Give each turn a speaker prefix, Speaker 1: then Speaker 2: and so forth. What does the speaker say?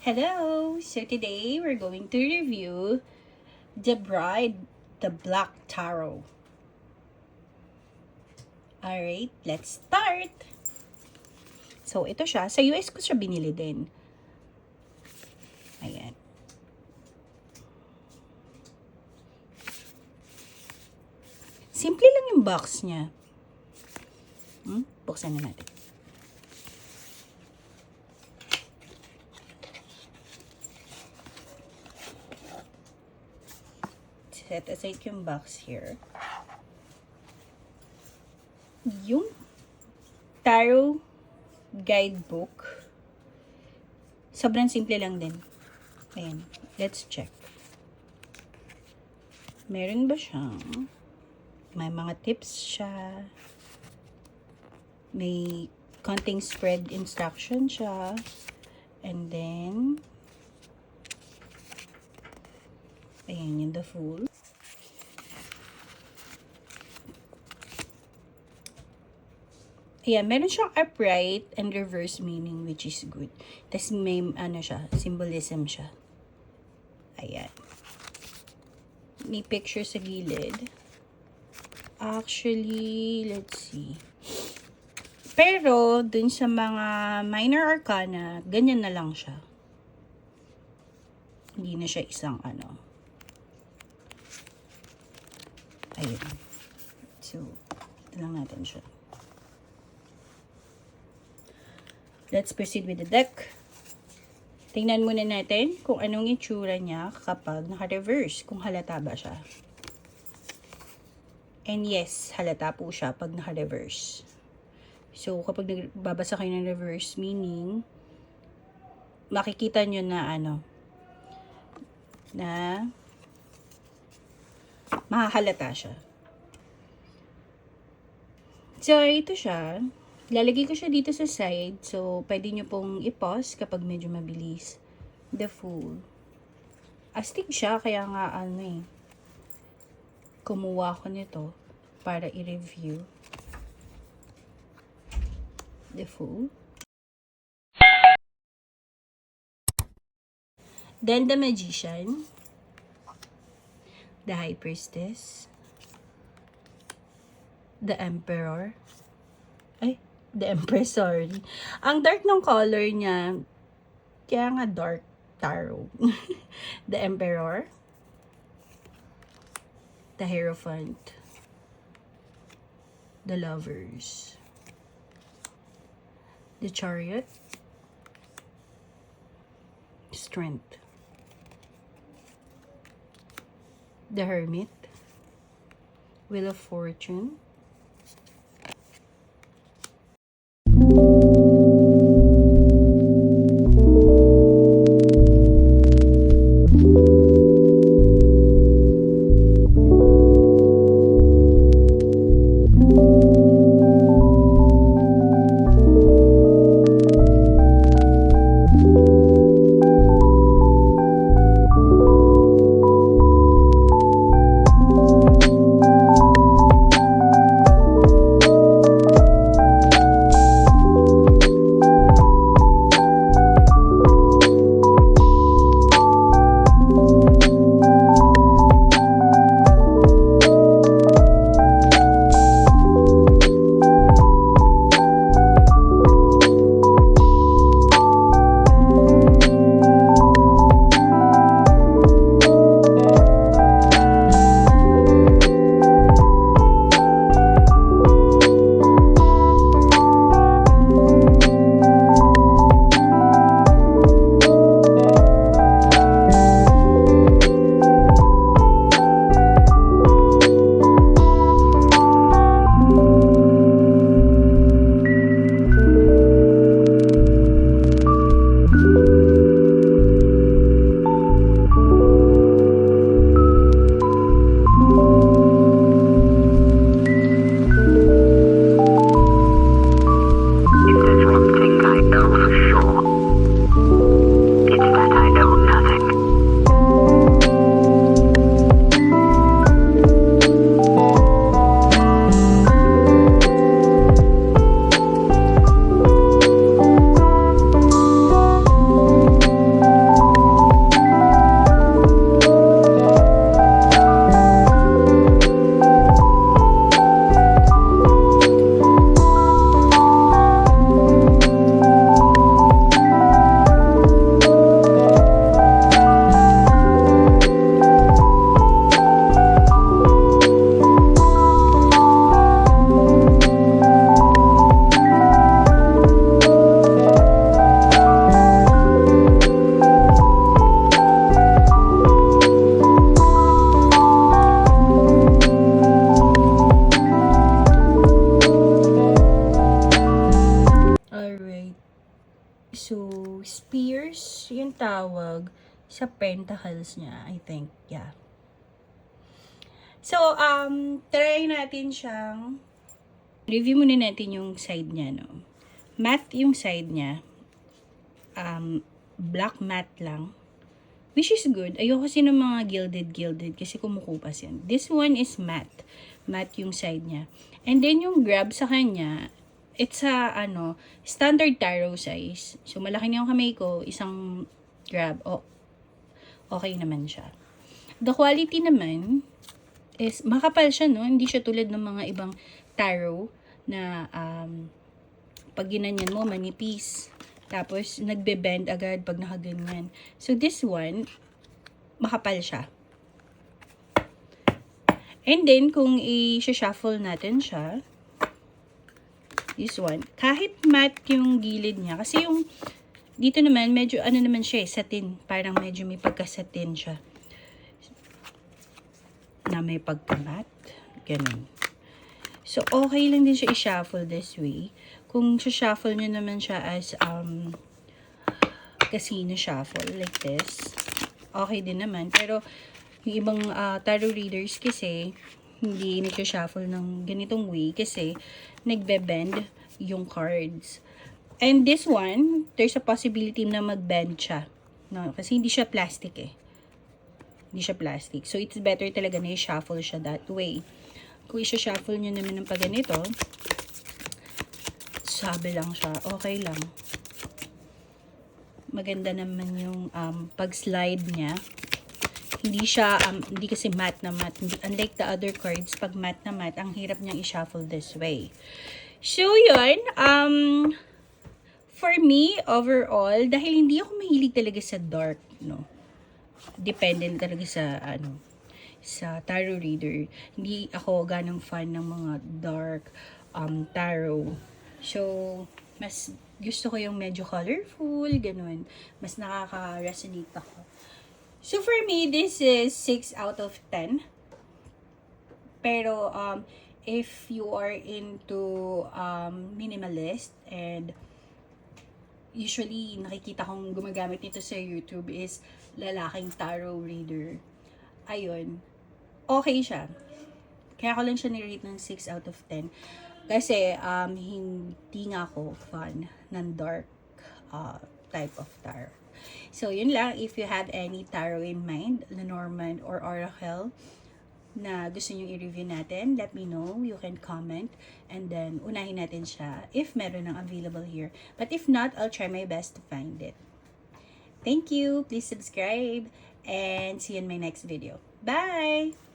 Speaker 1: Hello! So today we're going to review The Bride, the Black Tarot. Alright, let's start! So ito siya. Sa US ko siya binili din. Ayan. Simple lang yung box niya. Buksan na natin. Set aside yung box here. Yung tarot guidebook, sobrang simple lang din. Ayan, let's check. Meron ba siyang, may mga tips siya, may konting spread instruction siya, and then, ayan yung the Fool. Ayan, meron siyang upright and reverse meaning, which is good. Tapos may, siya, symbolism siya. Ayan. May picture sa gilid. Actually, let's see. Pero, dun sa mga minor arcana, ganyan na lang siya. Hindi na siya isang Ayun. So, ito lang natin siya. Let's proceed with the deck. Tingnan muna natin kung anong itsura niya kapag naka-reverse, kung halata ba siya. And yes, halata po siya pag naka-reverse. So, kapag nagbabasa kayo ng reverse meaning, makikita nyo na na mahahalata siya. So, ito siya. Lalagay ko siya dito sa side. So, pwede nyo pong i-pause kapag medyo mabilis. The Fool. Astig siya, kaya nga kumuha ko nito para i-review. The Fool. Then, the Magician. The High Priestess. The Emperor. The Empress, sorry. Ang dark ng color niya, kaya nga dark tarot. The Emperor. The Hierophant. The Lovers. The Chariot. Strength. The Hermit. Wheel of Fortune. spears yung tawag sa pentacles niya, I think. Yeah. So, try natin siyang review muna natin yung side niya, no? Matte yung side niya. Black matte lang. Which is good. Ayoko kasi ng mga gilded kasi kumukupas yan. This one is matte. Matte yung side niya. And then yung grab sa kanya, it's a, standard tarot size. So, malaki na yung kamay ko, isang grab. Okay naman siya. The quality naman is, makapal siya, no? Hindi siya tulad ng mga ibang tarot na, pag ginanyan mo, manipis. Tapos, nagbe-bend agad pag nakaganyan. So, this one, makapal siya. And then, kung i-shuffle natin siya, this one, kahit matte yung gilid niya, kasi yung, dito naman, medyo, naman siya satin. Parang medyo may pagka-satin siya. Na may pagka-matte. Ganun. So, okay lang din siya i-shuffle this way. Kung shuffle nyo naman siya as casino shuffle, like this, okay din naman. Pero, yung ibang tarot readers kasi, hindi nag-shuffle ng ganitong way kasi nagbe-bend yung cards. And this one, there's a possibility na mag-bend siya. No? Kasi hindi siya plastic eh. Hindi siya plastic. So, it's better talaga na i-shuffle siya that way. Kung i-shuffle nyo naman ng paganito, sabi lang siya, okay lang. Maganda naman yung pag-slide niya. Hindi siya, hindi kasi matte na matte. Unlike the other cards, pag matte na matte, ang hirap niyang i-shuffle this way. So, yun. For me, overall, dahil hindi ako mahilig talaga sa dark, no? Dependent talaga sa, sa tarot reader. Hindi ako ganang fan ng mga dark tarot. So, mas gusto ko yung medyo colorful, ganun. Mas nakaka-resonate ako. So, for me, this is 6 out of 10. Pero, if you are into minimalist and usually, nakikita kong gumagamit nito sa YouTube is lalaking tarot reader. Ayun. Okay siya. Kaya ko lang siya nirate ng 6 out of 10. Kasi, hindi nga ako fan ng dark type of tarot. So, yun lang. If you have any tarot in mind, Lenormand or Oracle, na gusto nyo i-review natin, let me know. You can comment. And then, unahin natin siya if meron ng available here. But if not, I'll try my best to find it. Thank you. Please subscribe. And see you in my next video. Bye!